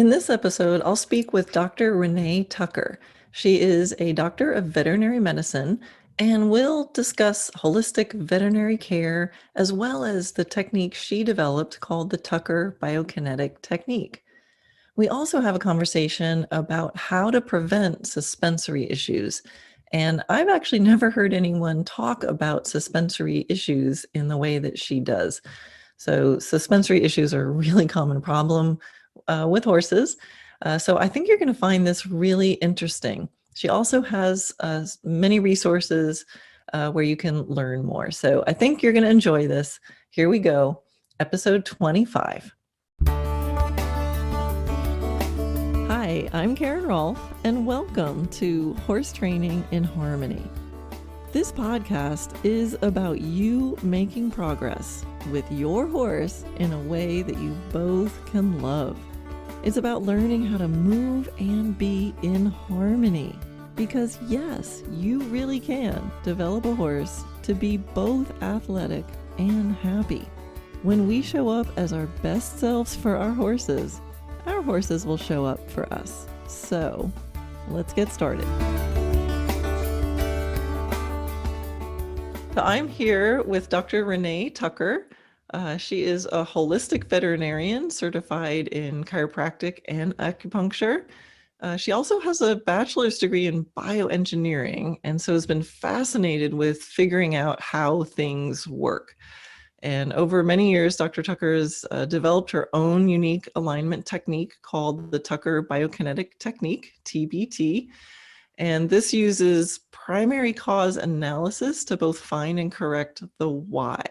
In this episode, I'll speak with Dr. Renee Tucker. She is a doctor of veterinary medicine and will discuss holistic veterinary care as well as the technique she developed called the Tucker BioKinetic Technique. We also have a conversation about how to prevent suspensory issues. And I've actually never heard anyone talk about suspensory issues in the way that she does. So suspensory issues are a really common problem with horses. So I think you're going to find this really interesting. She also has many resources where you can learn more. So I think you're going to enjoy this. Here we go, episode 25. Hi, I'm Karen Rohlf, and welcome to Horse Training in Harmony. This podcast is about you making progress with your horse in a way that you both can love. It's about learning how to move and be in harmony. Because yes, you really can develop a horse to be both athletic and happy. When we show up as our best selves for our horses will show up for us. So let's get started. So I'm here with Dr. Renee Tucker. She is a holistic veterinarian certified in chiropractic and acupuncture. She also has a bachelor's degree in bioengineering, and so has been fascinated with figuring out how things work. And over many years, Dr. Tucker has developed her own unique alignment technique called the Tucker BioKinetic Technique, TBT. And this uses primary cause analysis to both find and correct the why.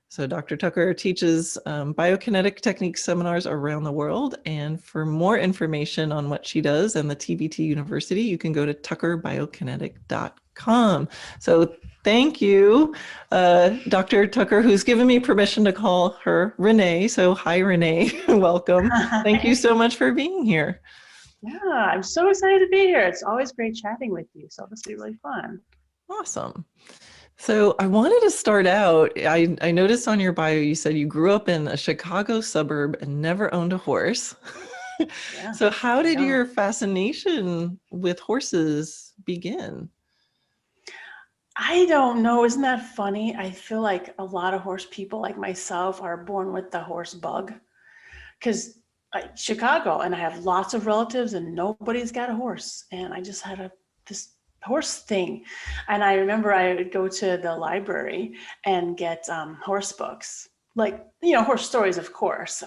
So Dr. Tucker teaches biokinetic technique seminars around the world. And for more information on what she does and the TBT University, you can go to tuckerBiokinetic.com. So thank you, Dr. Tucker, who's given me permission to call her Renee. So hi, Renee. Welcome. Thank you so much for being here. Yeah, I'm so excited to be here. It's always great chatting with you. So this will be really fun. Awesome. So I wanted to start out, I noticed on your bio, you said you grew up in a Chicago suburb and never owned a horse. Yeah, so how did your fascination with horses begin? I don't know. Isn't that funny? I feel like a lot of horse people like myself are born with the horse bug. Because Chicago, and I have lots of relatives and nobody's got a horse. And I just had this horse thing. And I remember I would go to the library and get horse books, like, horse stories, of course.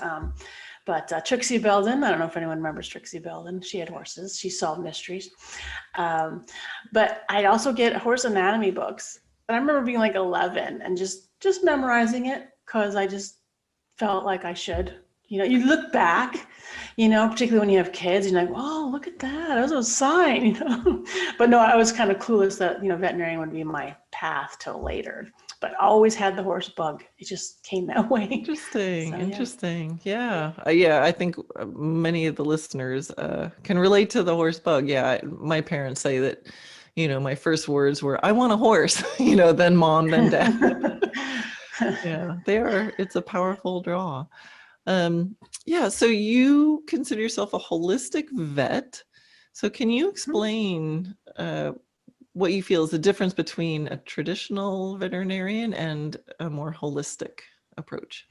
But Trixie Belden, I don't know if anyone remembers Trixie Belden. She had horses. She solved mysteries. But I'd also get horse anatomy books. And I remember being like 11 and just memorizing it because I just felt like I should. You look back, particularly when you have kids, you're like, oh, look at that. That was a sign, But no, I was kind of clueless that, veterinarian would be my path till later. But I always had the horse bug. It just came that way. Interesting. Yeah. I think many of the listeners can relate to the horse bug. Yeah. My parents say that, my first words were, I want a horse, then mom, then dad. Yeah, it's a powerful draw. So you consider yourself a holistic vet. So can you explain what you feel is the difference between a traditional veterinarian and a more holistic approach?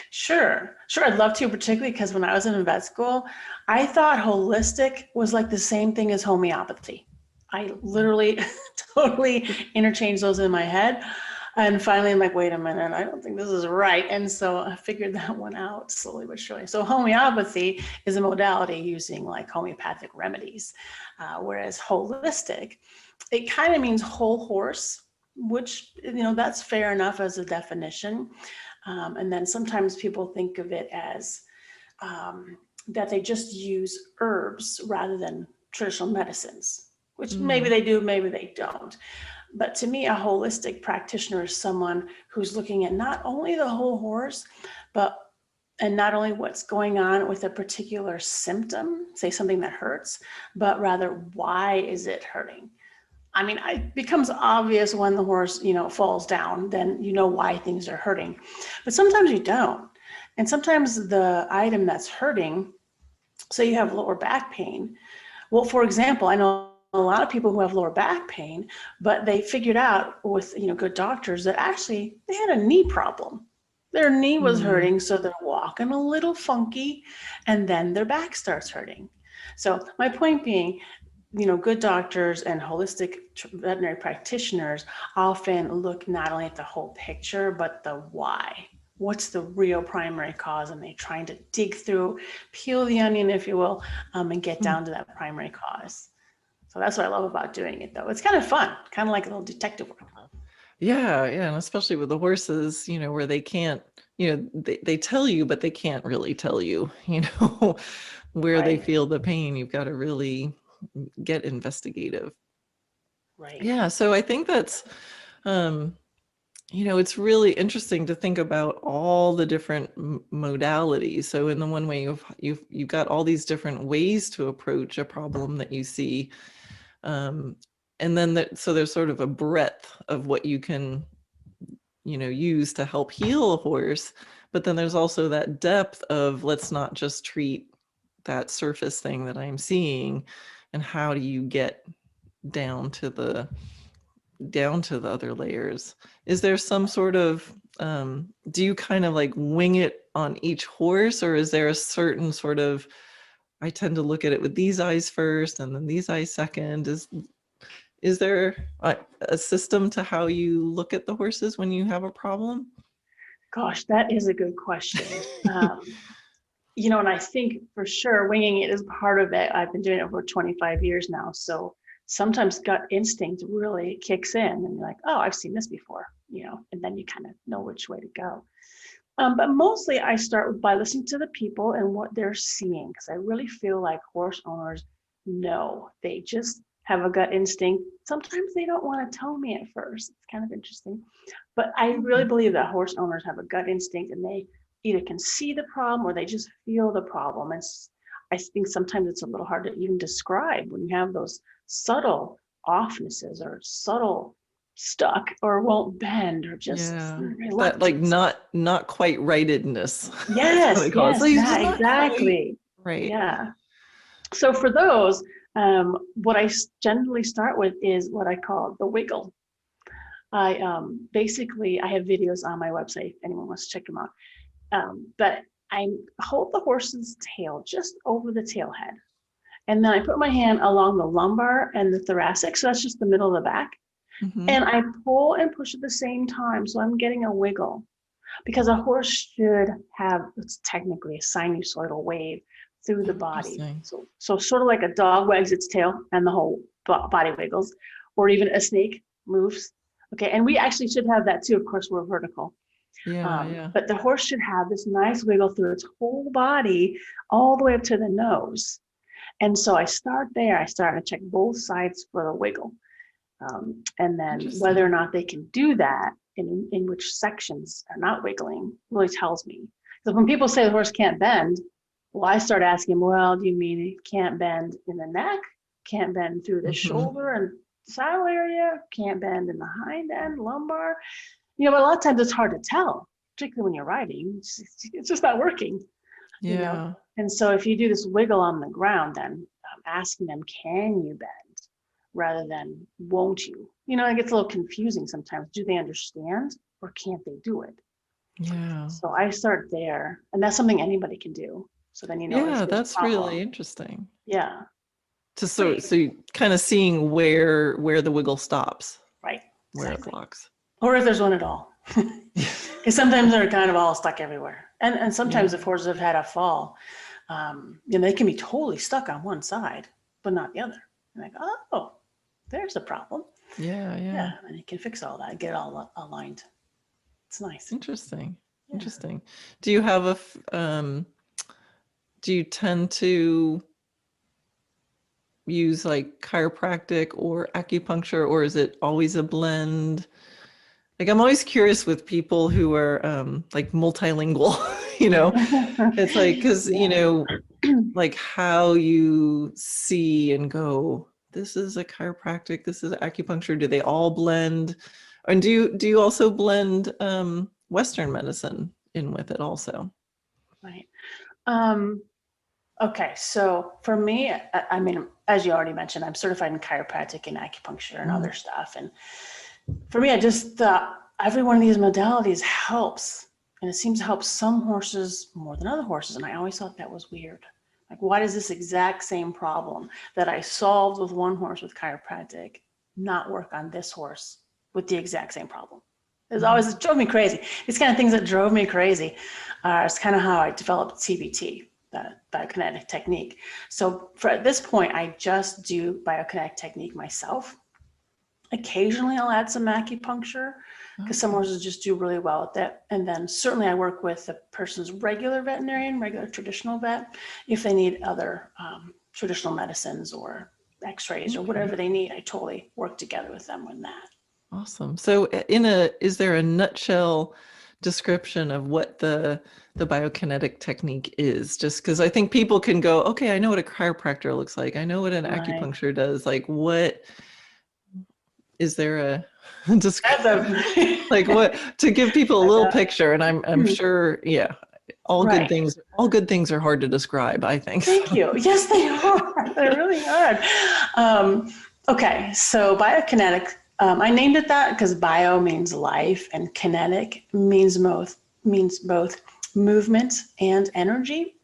Sure. I'd love to, particularly because when I was in vet school, I thought holistic was like the same thing as homeopathy. I literally totally interchanged those in my head. And finally, I'm like, wait a minute, I don't think this is right. And so I figured that one out slowly but surely. So homeopathy is a modality using like homeopathic remedies, whereas holistic, it kind of means whole horse, which, that's fair enough as a definition. And then sometimes people think of it as that they just use herbs rather than traditional medicines, which maybe they do, maybe they don't. But to me, a holistic practitioner is someone who's looking at not only the whole horse, and not only what's going on with a particular symptom, say something that hurts, but rather why is it hurting? I mean, it becomes obvious when the horse, falls down, then you know why things are hurting. But sometimes you don't. And sometimes the item that's hurting So you have lower back pain. Well, for example, I know a lot of people who have lower back pain, but they figured out with, good doctors that actually they had a knee problem. Their knee was Mm. hurting, so they're walking a little funky, and then their back starts hurting. So my point being, good doctors and holistic veterinary practitioners often look not only at the whole picture, but the why. What's the real primary cause? And they're trying to dig through, peel the onion, if you will, and get down to that primary cause. So that's what I love about doing it, though. It's kind of fun, kind of like a little detective work. Yeah, yeah, and especially with the horses, where they can't, they tell you, but they can't really tell you, where they Right, feel the pain. You've got to really get investigative. right. Yeah, so I think that's, it's really interesting to think about all the different modalities. So in the one way you've got all these different ways to approach a problem that you see, and then so there's sort of a breadth of what you can use to help heal a horse, but then there's also that depth of, let's not just treat that surface thing that I'm seeing, and how do you get down to the other layers. Is there some sort of do you kind of like wing it on each horse, or is there a certain sort of, I tend to look at it with these eyes first and then these eyes second? Is there a system to how you look at the horses when you have a problem? Gosh, that is a good question. And I think for sure winging it is part of it. I've been doing it for 25 years now. So sometimes gut instinct really kicks in and you're like, oh, I've seen this before, and then you kind of know which way to go. But mostly I start by listening to the people and what they're seeing, because I really feel like horse owners know. They just have a gut instinct. Sometimes they don't want to tell me at first. It's kind of interesting. But I really believe that horse owners have a gut instinct and they either can see the problem or they just feel the problem. And I think sometimes it's a little hard to even describe when you have those subtle offnesses or subtle stuck or won't bend or just Yeah, that like reluctance. not quite rightedness. That's what Yes, they call it. So yes, he's just that not quite exactly. right. Yeah. So for those, what I generally start with is what I call the wiggle. I basically I have videos on my website if anyone wants to check them out. But I hold the horse's tail just over the tail head, and then I put my hand along the lumbar and the thoracic, so that's just the middle of the back, Mm-hmm. and I pull and push at the same time, so I'm getting a wiggle because a horse should have, it's technically a sinusoidal wave through the body. Interesting. So sort of like a dog wags its tail and the whole body wiggles, or even a snake moves. Okay, and we actually should have that too. Of course, we're vertical. Yeah, yeah. But the horse should have this nice wiggle through its whole body, all the way up to the nose. And so I start there. I start to check both sides for the wiggle. And then whether or Interesting. not they can do that in which sections are not wiggling really tells me. So when people say the horse can't bend, well, I start asking, well, do you mean it can't bend in the neck? Can't bend through the Mm-hmm. shoulder and saddle area? Can't bend in the hind end, lumbar? But a lot of times it's hard to tell, particularly when you're riding. It's just not working, you know. Yeah. And so if you do this wiggle on the ground, then asking them, can you bend? Rather than won't you? It gets a little confusing sometimes. Do they understand or can't they do it? Yeah. So I start there, and that's something anybody can do. So then if Yeah, there's a that's really problem, interesting. yeah, So you kind of seeing where the wiggle stops, right, where it exactly. blocks. Or if there's one at all, because sometimes they're kind of all stuck everywhere, and sometimes Yeah. if horses have had a fall, they can be totally stuck on one side, but not the other. And like, oh, there's the problem. Yeah, yeah. Yeah, and you can fix all that, get it all aligned. It's nice. Interesting. Yeah. Interesting. Do you have do you tend to use like chiropractic or acupuncture, or is it always a blend? Like, I'm always curious with people who are like multilingual, it's like, because, Yeah. like how you see and go, this is a chiropractic, this is acupuncture. Do they all blend? And do you also blend Western medicine in with it also? Right. Um, Okay, so for me, I mean, as you already mentioned, I'm certified in chiropractic and acupuncture and other stuff. And for me, I just thought every one of these modalities helps. And it seems to help some horses more than other horses. And I always thought that was weird. Like, why does this exact same problem that I solved with one horse with chiropractic not work on this horse with the exact same problem? It drove me crazy. These kind of things that drove me crazy. It's kind of how I developed CBT, the BioKinetic Technique. So at this point, I just do BioKinetic Technique myself. Occasionally, I'll add some acupuncture because some horses just do really well with that. And then certainly I work with the person's regular veterinarian, regular traditional vet, if they need other traditional medicines or x-rays or whatever they need. I totally work together with them on that. Awesome. So is there a nutshell description of what the biokinetic technique is? Just because I think people can go, okay, I know what a chiropractor looks like. I know what an Right. acupuncture does. Like, what is there a description? Like, what, to give people a little picture? And I'm sure, yeah, all good Right. things are hard to describe, I think. Thank you. Yes, they are. They really are. Okay, so biokinetic. I named it that because bio means life, and kinetic means both movement and energy.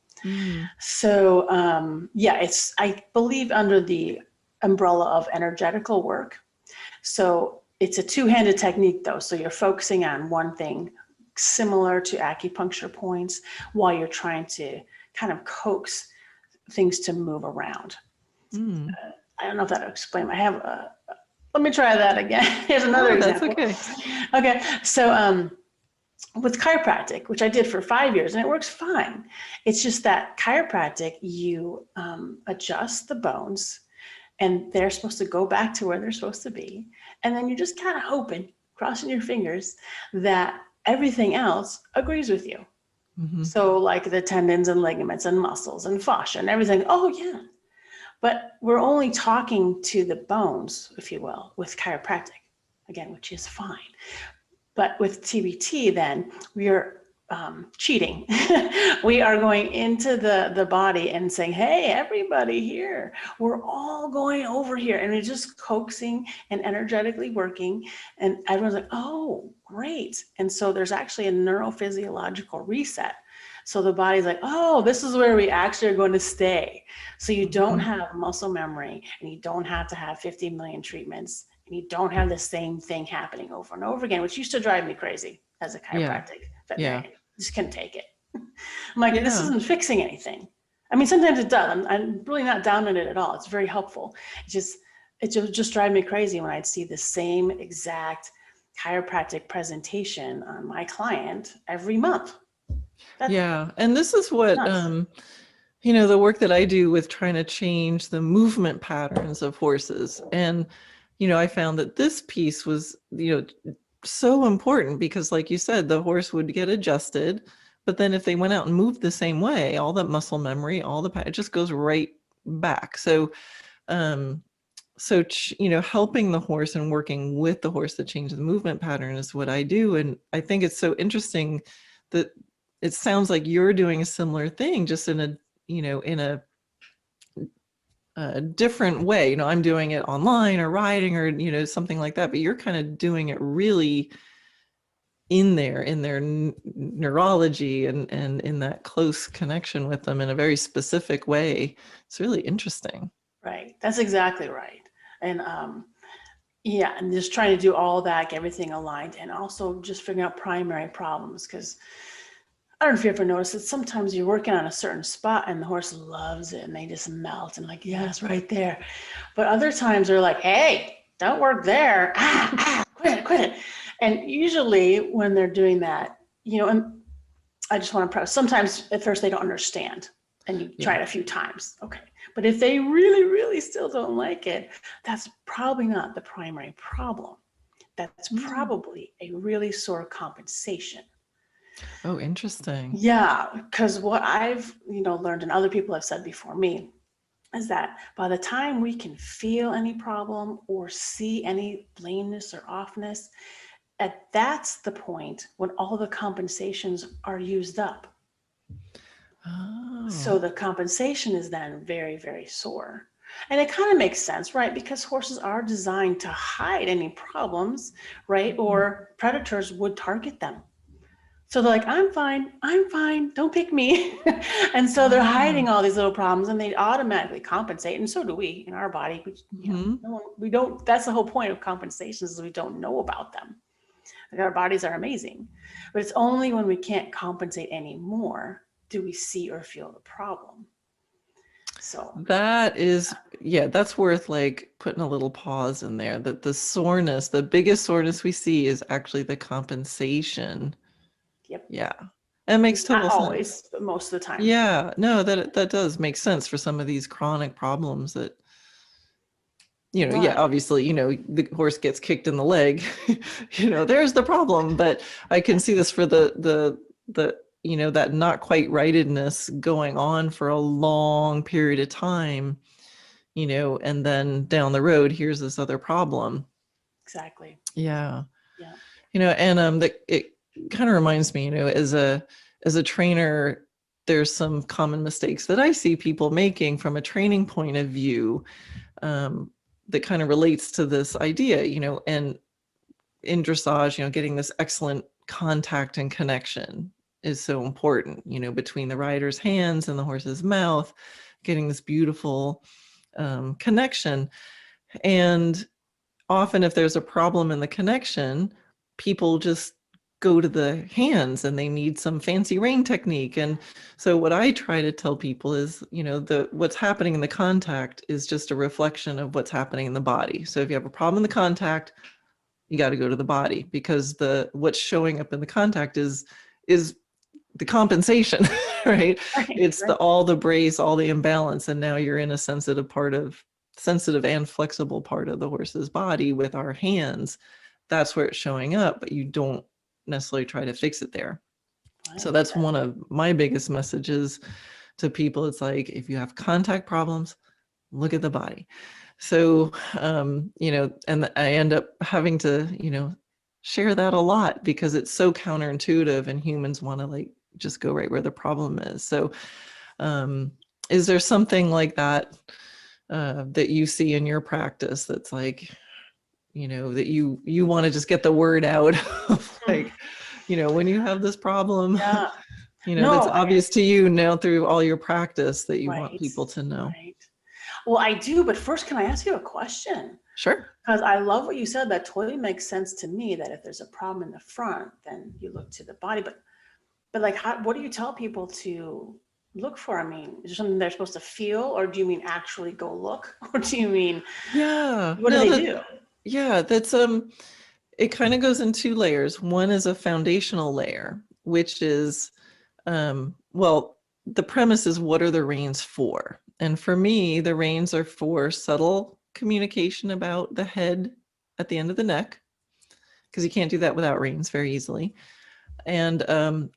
So yeah, it's, I believe, under the umbrella of energetical work. So it's a two-handed technique though. So you're focusing on one thing similar to acupuncture points while you're trying to kind of coax things to move around. I don't know if that'll explain. I have let me try that again. Here's another Oh, that's example. okay. Okay, so with chiropractic, which I did for 5 years, and it works fine. It's just that chiropractic, you adjust the bones, and they're supposed to go back to where they're supposed to be. And then you're just kind of hoping, crossing your fingers, that everything else agrees with you. So like the tendons and ligaments and muscles and fascia and everything. Oh yeah. But we're only talking to the bones, if you will, with chiropractic, again, which is fine. But with TBT, then we are cheating. We are going into the body and saying, hey, everybody here, we're all going over here. And it's just coaxing and energetically working. And everyone's like, oh, great. And so there's actually a neurophysiological reset. So the body's like, oh, this is where we actually are going to stay. So you don't have muscle memory, and you don't have to have 50 million treatments, and you don't have the same thing happening over and over again, which used to drive me crazy as a chiropractic veterinarian. Just couldn't take it. I'm like, this isn't fixing anything. I mean, sometimes it does. I'm really not down on it at all. It's very helpful. It just drive me crazy when I'd see the same exact chiropractic presentation on my client every month. And this is what the work that I do with trying to change the movement patterns of horses. And I found that this piece was so important because, like you said, the horse would get adjusted, but then if they went out and moved the same way, all that muscle memory, it just goes right back. So helping the horse and working with the horse to change the movement pattern is what I do. And I think it's so interesting that it sounds like you're doing a similar thing, just in a different way. I'm doing it online or riding or something like that, but you're kind of doing it really in their neurology and in that close connection with them in a very specific way. It's really interesting. Right. That's exactly right. And yeah, and just trying to do all that, get everything aligned, and also just figuring out primary problems. Because I don't know if you ever noticed that sometimes you're working on a certain spot and the horse loves it and they just melt and like, yes, right there. But other times they're like, hey, don't work there. Quit it. And usually when they're doing that, and I just want to press, sometimes at first they don't understand and you try it a few times. Okay. But if they really, really still don't like it, that's probably not the primary problem. That's probably a really sore compensation. Oh, interesting. Yeah, because what I've learned, and other people have said before me, is that by the time we can feel any problem or see any lameness or offness, that's the point when all the compensations are used up. So the compensation is then very, very sore. And it kind of makes sense, right? Because horses are designed to hide any problems, right? Or predators would target them. So they're like, I'm fine, don't pick me. And so they're hiding all these little problems and they automatically compensate. And so do we in our body. We don't, that's the whole point of compensations is we don't know about them. Like our bodies are amazing, but it's only when we can't compensate anymore do we see or feel the problem. So that is, yeah, that's worth like putting a little pause in there, that the soreness, the biggest soreness we see is actually the compensation. yep. Yeah. That makes total Not sense. always, but most of the time. Yeah, no, that does make sense for some of these chronic problems that, yeah, Right. obviously, the horse gets kicked in the leg, there's the problem. But I can see this for the that not quite rightedness going on for a long period of time, and then down the road, here's this other problem. Exactly. Yeah. Yeah. And that it kind of reminds me, as a trainer, there's some common mistakes that I see people making from a training point of view, that kind of relates to this idea, and in dressage, getting this excellent contact and connection is so important, between the rider's hands and the horse's mouth, getting this beautiful connection. And often if there's a problem in the connection, people just go to the hands and they need some fancy rein technique. And so what I try to tell people is, what's happening in the contact is just a reflection of what's happening in the body. So if you have a problem in the contact, you got to go to the body, because what's showing up in the contact is the compensation, right? It's all the brace, all the imbalance. And now you're in a sensitive and flexible part of the horse's body with our hands. That's where it's showing up, but you don't necessarily try to fix it there. So that's one of my biggest messages to people. It's like, if you have contact problems, look at the body. So, and I end up having to, share that a lot, because it's so counterintuitive and humans want to like just go right where the problem is. So, is there something like that that you see in your practice that's like, that you want to just get the word out of, like, when you have this problem, that's obvious to you now through all your practice, that you want people to know? Right. Well, I do, but first, can I ask you a question? Sure. Because I love what you said. That totally makes sense to me, that if there's a problem in the front, then you look to the body. But like, what do you tell people to look for? I mean, is there something they're supposed to feel, or do you mean actually go look? Or do you mean, what do they do? Yeah, that's it kind of goes in two layers. One is a foundational layer, which is, well, the premise is, what are the reins for? And for me, the reins are for subtle communication about the head at the end of the neck, because you can't do that without reins very easily. And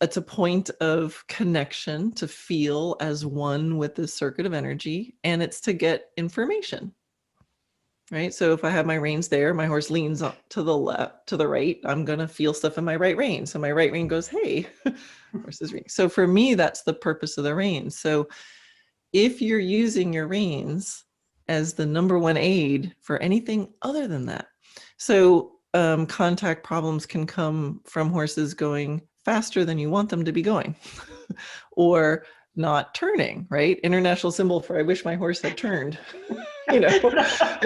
it's a point of connection, to feel as one with the circuit of energy, and it's to get information. Right. So if I have my reins there, my horse leans up to the left, to the right, I'm going to feel stuff in my right rein. So my right rein goes, hey, horse's rein. So for me, that's the purpose of the reins. So if you're using your reins as the number one aid for anything other than that, so contact problems can come from horses going faster than you want them to be going, or not turning, right? International symbol for, I wish my horse had turned. And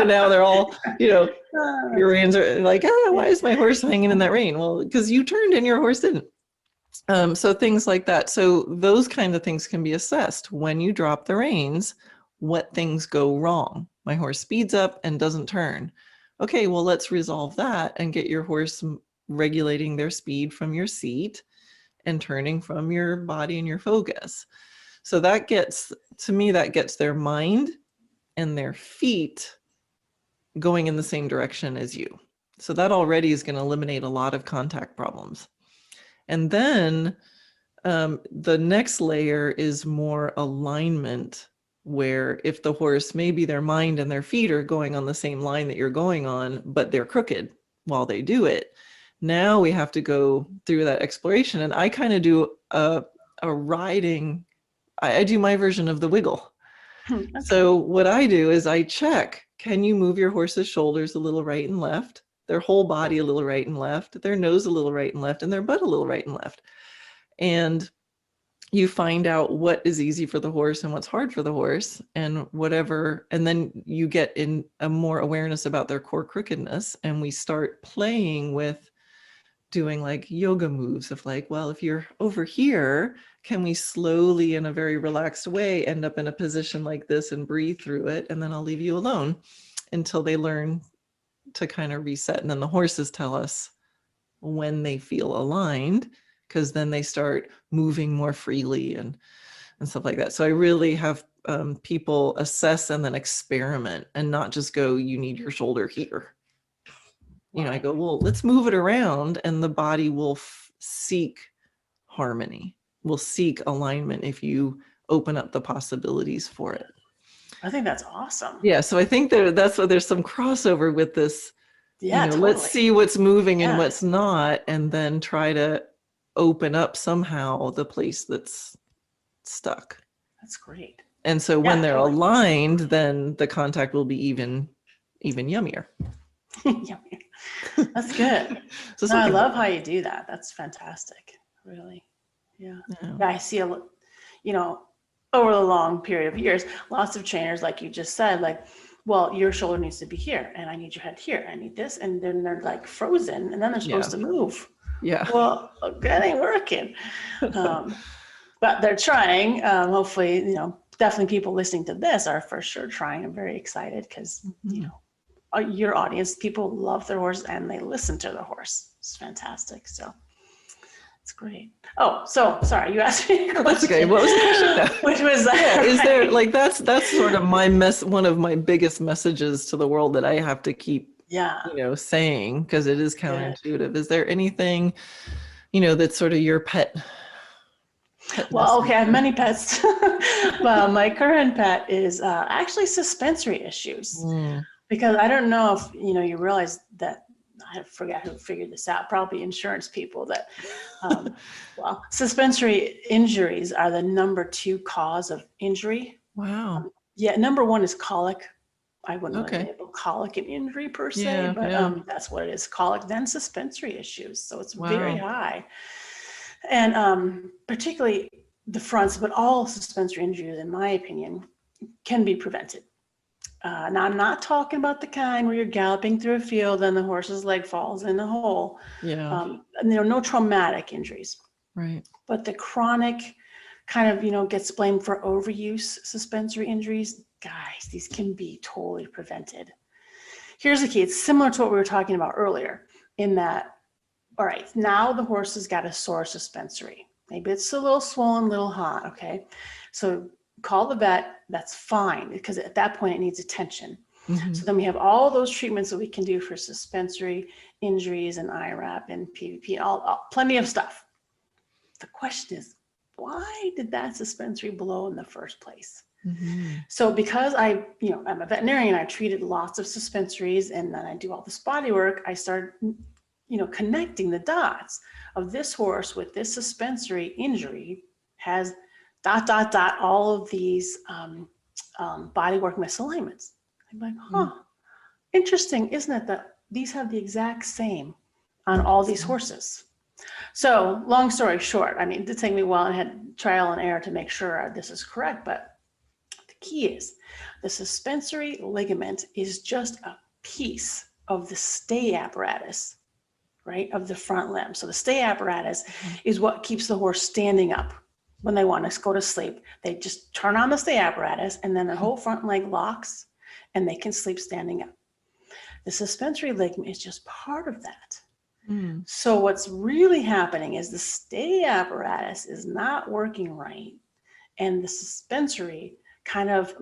now they're all, your reins are like, why is my horse hanging in that rein? Well, because you turned and your horse didn't. So things like that. So those kind of things can be assessed when you drop the reins. What things go wrong? My horse speeds up and doesn't turn. Okay, well, let's resolve that and get your horse regulating their speed from your seat and turning from your body and your focus. So that gets, to me, that gets their mind and their feet going in the same direction as you. So that already is going to eliminate a lot of contact problems. And then the next layer is more alignment, where if the horse, maybe their mind and their feet are going on the same line that you're going on, but they're crooked while they do it. Now we have to go through that exploration. And I kind of do a riding I do my version of the wiggle. Okay. So what I do is I check, can you move your horse's shoulders a little right and left, their whole body a little right and left, their nose a little right and left, and their butt a little right and left. And you find out what is easy for the horse and what's hard for the horse and whatever. And then you get in a more awareness about their core crookedness. And we start playing with doing like yoga moves of like, well, if you're over here, can we slowly in a very relaxed way end up in a position like this and breathe through it? And then I'll leave you alone until they learn to kind of reset. And then the horses tell us when they feel aligned, because then they start moving more freely and stuff like that. So I really have people assess and then experiment and not just go, you need your shoulder here. You know, I go, well, let's move it around and the body will seek harmony, will seek alignment if you open up the possibilities for it. I think that's awesome. Yeah, so I think that's why there's some crossover with this. Yeah, you know, totally. let's see what's moving and what's not, and then try to open up somehow the place that's stuck. That's great. And so when they're aligned, then the contact will be even yummier. Yummy. That's good. So no, I love how you do that. That's fantastic. Really. Yeah. I see you know, over the long period of years, lots of trainers, like you just said, like, well, your shoulder needs to be here and I need your head here. I need this. And then they're like frozen and then they're supposed to move. Yeah. Well, that ain't working. But they're trying. Hopefully, you know, definitely people listening to this are for sure trying. I'm very excited because, you know, your audience, people love their horse and they listen to the horse. It's fantastic. So it's great. Oh, so sorry, you asked me a question. That's okay. What was the question? Which was is there like that's sort of one of my biggest messages to the world that I have to keep you know saying, because it is counterintuitive. Is there anything, you know, that's sort of your pet? Well, okay, I have many pets. Well, my current pet is actually suspensory issues. Because I don't know if, you know, you realize that, I forget who figured this out, probably insurance people, that, well, suspensory injuries are the #2 cause of injury. Wow. Yeah, #1 is colic. I wouldn't really label colic an injury per se, but that's what it is, colic, then suspensory issues. So it's very high. And particularly the fronts, but all suspensory injuries, in my opinion, can be prevented. Now, I'm not talking about the kind where you're galloping through a field and the horse's leg falls in a hole. And there are no traumatic injuries. Right. But the chronic kind of, you know, gets blamed for overuse suspensory injuries. Guys, these can be totally prevented. Here's the key. It's similar to what we were talking about earlier in that, all right, now the horse has got a sore suspensory. Maybe it's a little swollen, a little hot, okay? So call the vet, that's fine, because at that point it needs attention. So then we have all those treatments that we can do for suspensory injuries and IRAP and PVP, plenty of stuff. The question is, why did that suspensory blow in the first place? So because I'm a veterinarian, I treated lots of suspensories, and then I do all this body work, I started, you know, connecting the dots of this horse with this suspensory injury has ... all of these bodywork misalignments. I'm like, interesting, isn't it, that these have the exact same on all these horses? So long story short, I mean, it did take me a while and had trial and error to make sure this is correct, but the key is the suspensory ligament is just a piece of the stay apparatus, right, of the front limb. So the stay apparatus is what keeps the horse standing up. When they want to go to sleep, they just turn on the stay apparatus and then their whole front leg locks and they can sleep standing up. The suspensory ligament is just part of that. So what's really happening is the stay apparatus is not working right, and the suspensory kind of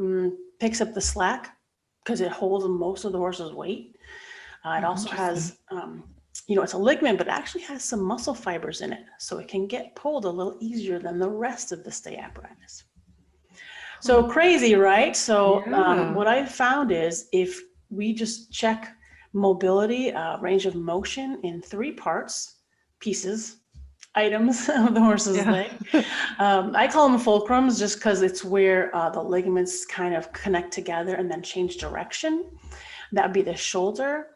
picks up the slack because it holds most of the horse's weight. It also has you know, it's a ligament, but it actually has some muscle fibers in it. So it can get pulled a little easier than the rest of the stay apparatus. So crazy, right? So what I found is if we just check mobility, range of motion in 3 pieces, items of the horse's Yeah. leg. I call them fulcrums just because it's where the ligaments kind of connect together and then change direction. That would be the shoulder,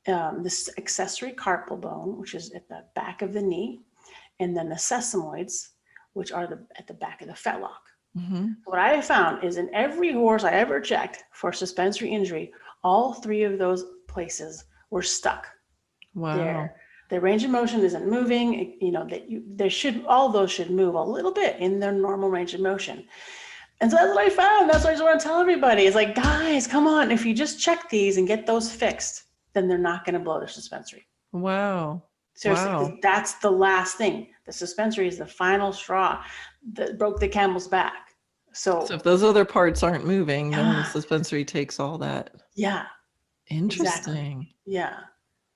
this accessory carpal bone, which is at the back of the knee, and then the sesamoids, which are at the back of the fetlock. Mm-hmm. What I have found is in every horse I ever checked for suspensory injury, all three of those places were stuck. Wow. Their range of motion isn't moving. All those should move a little bit in their normal range of motion. And so that's what I found. That's what I just want to tell everybody. It's like, guys, come on. If you just check these and get those fixed, then they're not going to blow their suspensory. Wow. Seriously, Wow. because that's the last thing. The suspensory is the final straw that broke the camel's back. So if those other parts aren't moving, then the yeah, suspensory takes all that. yeah, Interesting. exactly. Yeah.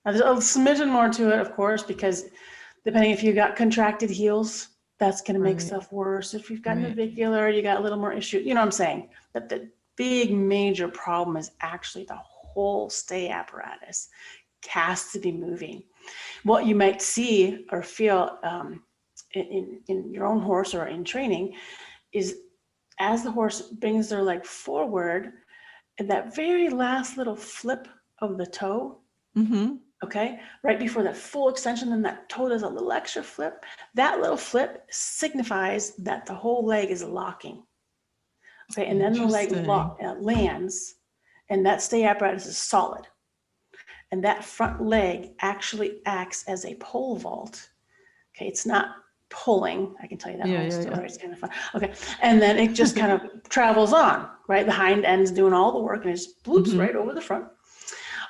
Now, there's a smidgen more to it, of course, because depending if you got contracted heels, that's going to make Right. stuff worse. If you've got Right. navicular, you got a little more issue. You know what I'm saying? But the big major problem is actually the whole stay apparatus has to be moving. What you might see or feel in your own horse or in training is as the horse brings their leg forward, and that very last little flip of the toe, Mm-hmm. okay, right before that full extension, then that toe does a little extra flip. That little flip signifies that the whole leg is locking. Okay, and then the leg lands, and that stay apparatus is solid. And that front leg actually acts as a pole vault. Okay, it's not pulling. I can tell you that whole story. Yeah. It's kind of fun. Okay, and then it just kind of travels on, right? The hind end's doing all the work, and it just bloops right over the front.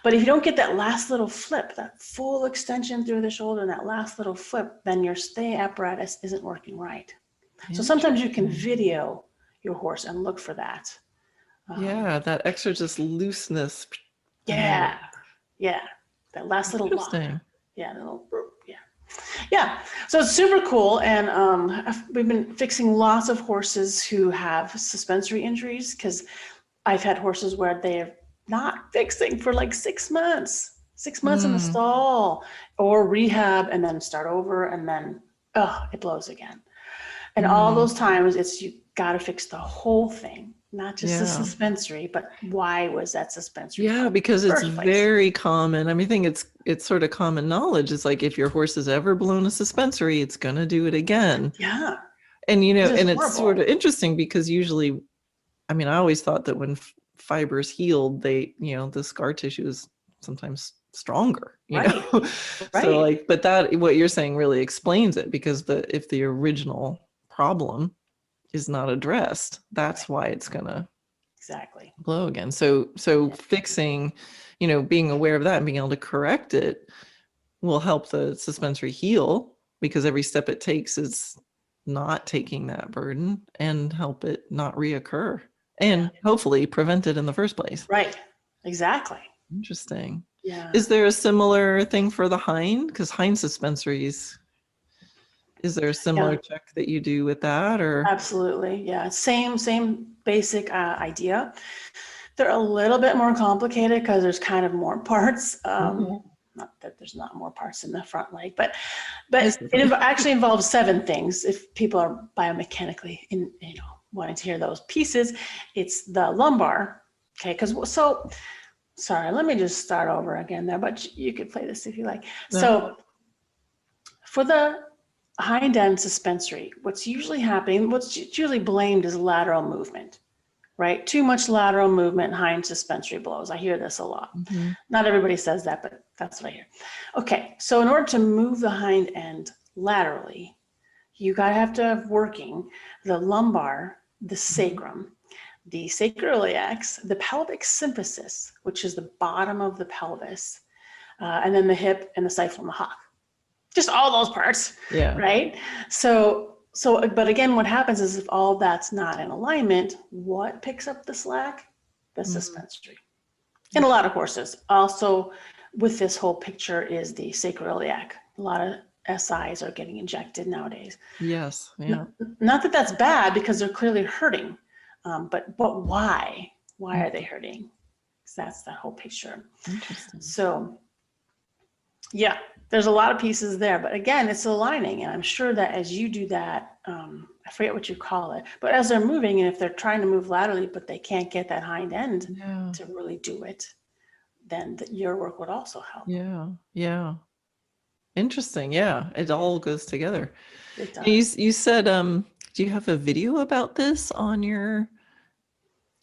But if you don't get that last little flip, that full extension through the shoulder, and that last little flip, then your stay apparatus isn't working right. So sometimes you can video your horse and look for that. Yeah, that extra just looseness. Yeah, yeah, that last little lock. Yeah, yeah. So it's super cool, and we've been fixing lots of horses who have suspensory injuries because I've had horses where they're not fixing for like 6 months, 6 months in the stall or rehab, and then start over, and then it blows again. And all those times, it's you got to fix the whole thing, not just the suspensory, but why was that suspensory? Yeah, because it's very common. I mean, I think it's sort of common knowledge. It's like if your horse has ever blown a suspensory, it's going to do it again. Yeah. And, and it's sort of interesting because usually, I mean, I always thought that when fibers healed, they, the scar tissue is sometimes stronger, you know? So like, but that, what you're saying really explains it, because if the original problem is not addressed, that's why it's gonna blow again. So fixing, being aware of that and being able to correct it will help the suspensory heal, because every step it takes is not taking that burden, and help it not reoccur, and hopefully prevent it in the first place. Right. Exactly. Interesting. Yeah. Is there a similar thing for the hind? Because hind suspensories, is there a similar check that you do with that, or? Absolutely. Yeah. Same basic idea. They're a little bit more complicated because there's kind of more parts. Not that there's not more parts in the front leg, but it actually involves 7 things. If people are biomechanically wanting to hear those pieces, it's the lumbar. Okay. Sorry, let me just start over again there, but you could play this if you like. No. So for the hind end suspensory, what's usually blamed is lateral movement, right? Too much lateral movement, hind suspensory blows. I hear this a lot. Not everybody says that, but that's what I hear. Okay, so in order to move the hind end laterally, you have to have working the lumbar, the sacrum, the sacroiliacs, the pelvic symphysis, which is the bottom of the pelvis, and then the hip and the stifle and the hock. Just all those parts, right? So, but again, what happens is if all that's not in alignment, what picks up the slack? The suspensory. In a lot of horses. Also, with this whole picture is the sacroiliac. A lot of SIs are getting injected nowadays. Yes, yeah. Not that that's bad, because they're clearly hurting. But why? Why are they hurting? Because that's that whole picture. Interesting. So, yeah. there's a lot of pieces there, but again, it's aligning. And I'm sure that as you do that, I forget what you call it, but as they're moving, and if they're trying to move laterally, but they can't get that hind end Yeah. to really do it, then your work would also help. Yeah. Yeah. Interesting. Yeah. It all goes together. It does. You said, do you have a video about this on your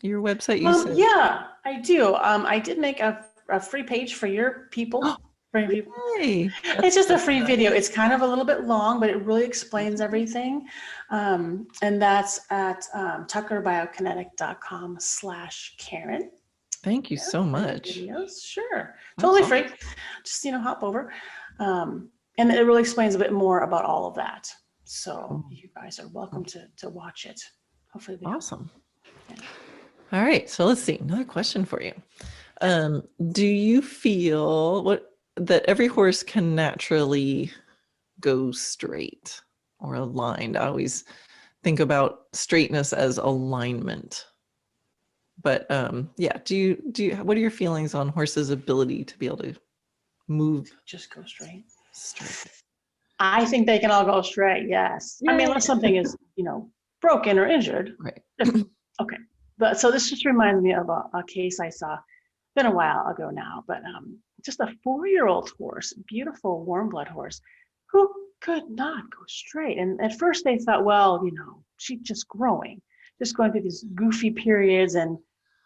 website? You said, Yeah, I do. I did make a free page for your people. For your people. hey, It's just a free video. It's kind of a little bit long, but it really explains everything. And that's at tuckerbiokinetic.com/Karen. thank you so much. Videos, sure, That's totally awesome. free. Just hop over, and it really explains a bit more about all of that. So you guys are welcome to watch it. Hopefully, Awesome. Yeah. All right, so let's see. Another question for you. Do you feel that every horse can naturally go straight or aligned? I always think about straightness as alignment. But yeah, do you what are your feelings on horses' ability to be able to move? Just go straight. Straight. I think they can all go straight. Yes. Yay. I mean, unless something is, broken or injured. Right. Okay. But so this just reminds me of a case I saw, been a while ago now, but just a 4-year-old horse, beautiful warm blood horse, who could not go straight. And at first they thought, well, she's just going through these goofy periods, and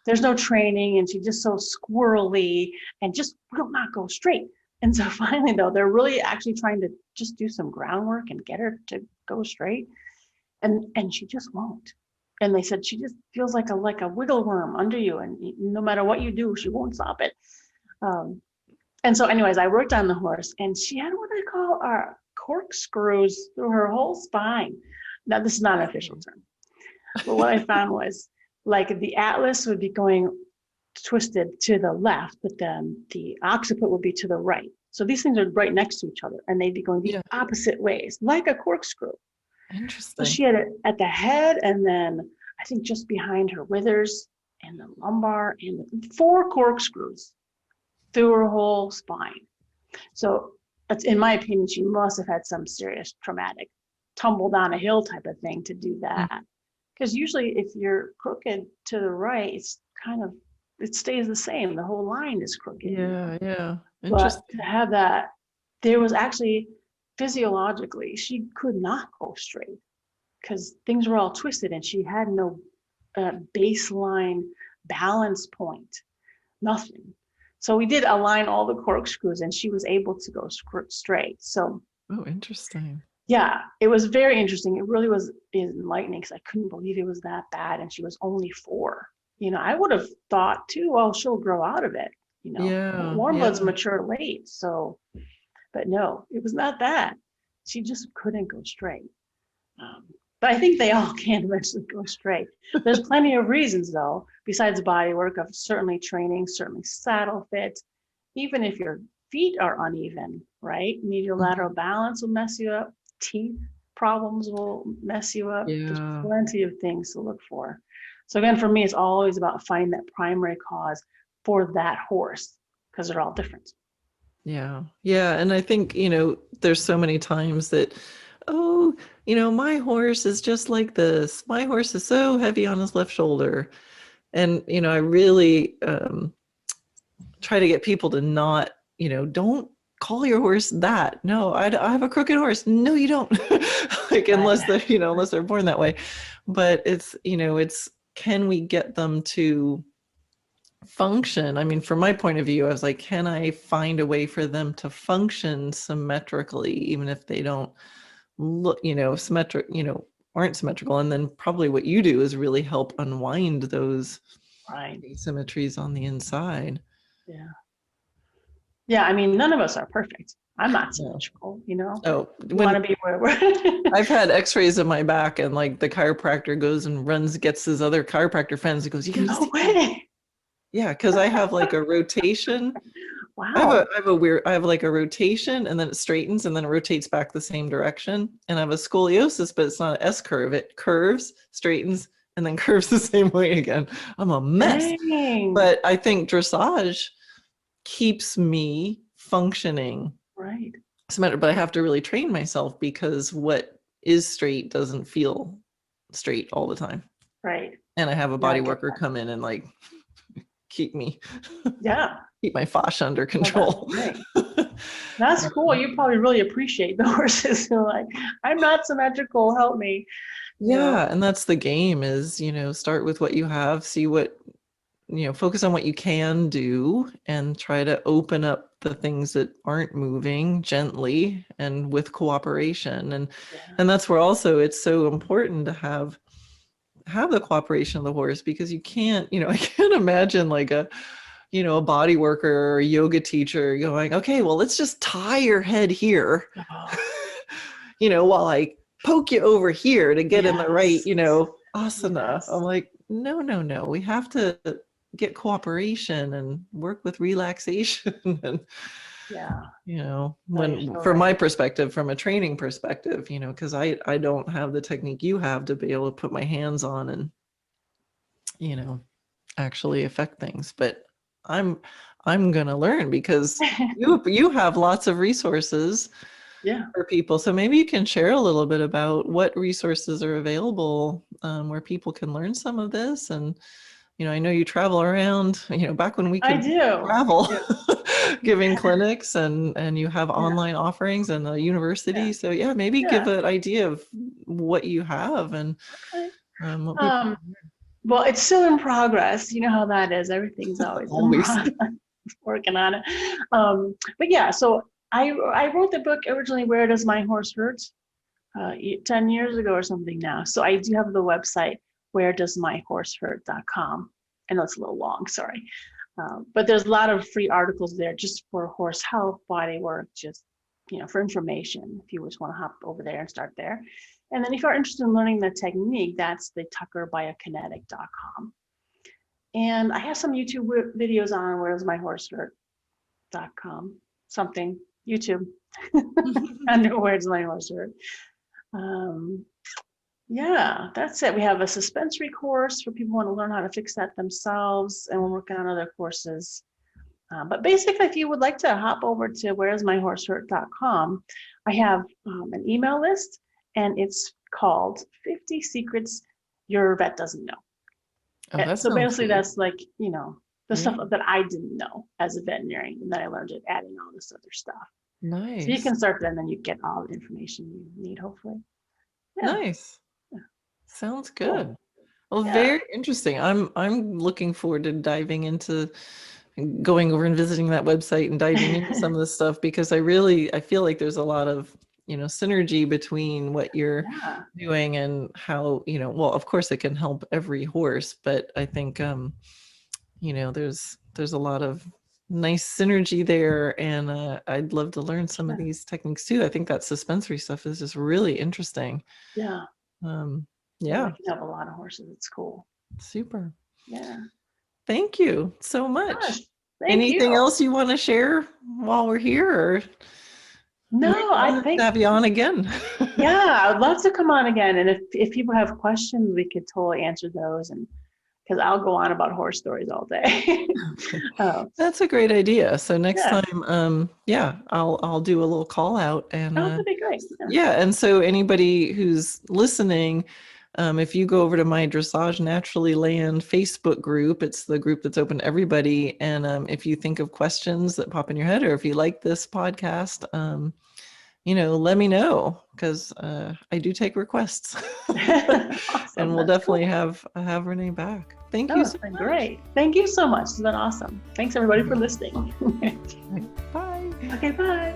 there's no training, and she's just so squirrely and just will not go straight. And so finally, though, they're really actually trying to just do some groundwork and get her to go straight. And she just won't. And they said she just feels like a wiggle worm under you, and no matter what you do, she won't stop it. And so, anyways, I worked on the horse, and she had what I call corkscrews through her whole spine. Now, this is not an official term, but what I found was like the atlas would be going twisted to the left, but then the occiput would be to the right. So these things are right next to each other, and they'd be going the opposite ways, like a corkscrew. Interesting. So she had it at the head, and then I think just behind her withers and the lumbar, and 4 corkscrews through her whole spine. So that's, in my opinion, she must have had some serious traumatic tumble down a hill type of thing to do that. Because usually if you're crooked to the right, it's it stays the same. The whole line is crooked. Yeah. But to have that, there was actually physiologically, she could not go straight because things were all twisted, and she had no baseline balance point, nothing. So we did align all the corkscrews, and she was able to go straight. So, interesting. Yeah, it was very interesting. It really was enlightening because I couldn't believe it was that bad, and she was only 4. I would have thought too, well, she'll grow out of it. Warm bloods mature late, so. But no, it was not that. She just couldn't go straight. But I think they all can eventually go straight. There's plenty of reasons, though, besides body work, of certainly training, certainly saddle fit. Even if your feet are uneven, right? Medial lateral balance will mess you up. Teeth problems will mess you up. Yeah. There's plenty of things to look for. So again, for me, it's always about finding that primary cause for that horse, because they're all different. Yeah. And I think, there's so many times that, my horse is just like this. My horse is so heavy on his left shoulder. And, I really try to get people to not, don't call your horse that. No, I have a crooked horse. No, you don't. Unless they're born that way. But it's, can we get them to function? I mean, from my point of view, I was like, can I find a way for them to function symmetrically, even if they don't look, symmetric, aren't symmetrical? And then probably what you do is really help unwind those asymmetries on the inside. Yeah. I mean, none of us are perfect. I'm not symmetrical, Oh, want to be where we're. I've had x-rays of my back, and like the chiropractor goes and gets his other chiropractor friends and goes, you no way. Yeah, because I have like a rotation. Wow. I have like a rotation, and then it straightens, and then it rotates back the same direction. And I have a scoliosis, but it's not an S curve. It curves, straightens, and then curves the same way again. I'm a mess. Dang. But I think dressage keeps me functioning but I have to really train myself because what is straight doesn't feel straight all the time. Right. And I have a Yeah, I body get worker that. come in and like keep Yeah. my fascia under Oh, that's control. great. That's cool. You probably really appreciate the horses who are like, I'm not symmetrical, help me. You know? Yeah, and that's the game is, start with what you have, see what, focus on what you can do and try to open up the things that aren't moving gently and with cooperation. And Yeah. that's where also it's so important to have the cooperation of the horse, because you can't, I can't imagine like a body worker or a yoga teacher going, okay, well, let's just tie your head here, Oh, while I poke you over here to get in the right, yes. asana. I'm Yes. like, no, no, no. We have to get cooperation and work with relaxation. And, Yeah. No, you're when, so from my right. perspective, from a training perspective, because I don't have the technique you have to be able to put my hands on and, you know, actually affect things. But I'm gonna learn because you have lots of resources Yeah. for people. So maybe you can share a little bit about what resources are available, where people can learn some of this. And I know you travel around. Back when we I could do. travel, Yeah. giving clinics, and you have Yeah. online offerings and the Yeah. university. So yeah, maybe give Yeah. an idea of what you have and Okay. what people Um, well, it's still in progress. You know how that is. Everything's always in always. progress, working on it. But yeah, so I wrote the book originally, Where Does My Horse Hurt? 10 years ago or something now. So I do have the website, wheredoesmyhorsehurt.com. I know it's a little long, sorry. But there's a lot of free articles there just for horse health, body work, just, for information, if you just want to hop over there and start there. And then if you're interested in learning the technique, that's the tuckerbiokinetic.com. And I have some YouTube videos on wheredoesmyhorsehurt.com, something, YouTube, under Where's My Horse Hurt. Yeah, that's it. We have a suspensory course for people who want to learn how to fix that themselves, and we're working on other courses. But basically, if you would like to hop over to where'smyhorsehurt.com, I have an email list, and it's called 50 Secrets Your Vet Doesn't Know. Oh, that So sounds basically, cool. that's like, the Yeah. stuff that I didn't know as a veterinarian, and then I learned it adding all this other stuff. So you Nice. can start there, and then you get all the information you need, hopefully. Yeah, Nice. Sounds cool. good. Well, Yeah. very interesting. I'm looking forward to diving into going over and visiting that website and diving into some of this stuff, because I feel like there's a lot of, synergy between what you're Yeah. doing and how, well, of course it can help every horse, but I think there's a lot of nice synergy there, and I'd love to learn some of Sure. these techniques too. I think that suspensory stuff is just really interesting. Yeah. Um, Yeah, we yeah, can have a lot of horses. It's cool. super. Yeah. Thank you so Gosh, much. thank Anything you. else you want to share while we're here, or maybe No, I I'll have to think, have you on again? yeah, I'd love to come on again. And if people have questions, we could totally answer those. And because I'll go on about horse stories all day. Oh, That's a great idea. So next yeah. time, yeah, I'll do a little call out, and Oh, that'd be great. Yeah. yeah, and so anybody who's listening, if you go over to my Dressage Naturally Land Facebook group, it's the group that's open to everybody. And if you think of questions that pop in your head, or if you like this podcast, let me know, because I do take requests. And Awesome. we'll That's definitely cool. have Renee back. Thank No, you it's so been much. great. Thank you so much. It's been awesome. Thanks everybody for listening. Bye. Okay, bye.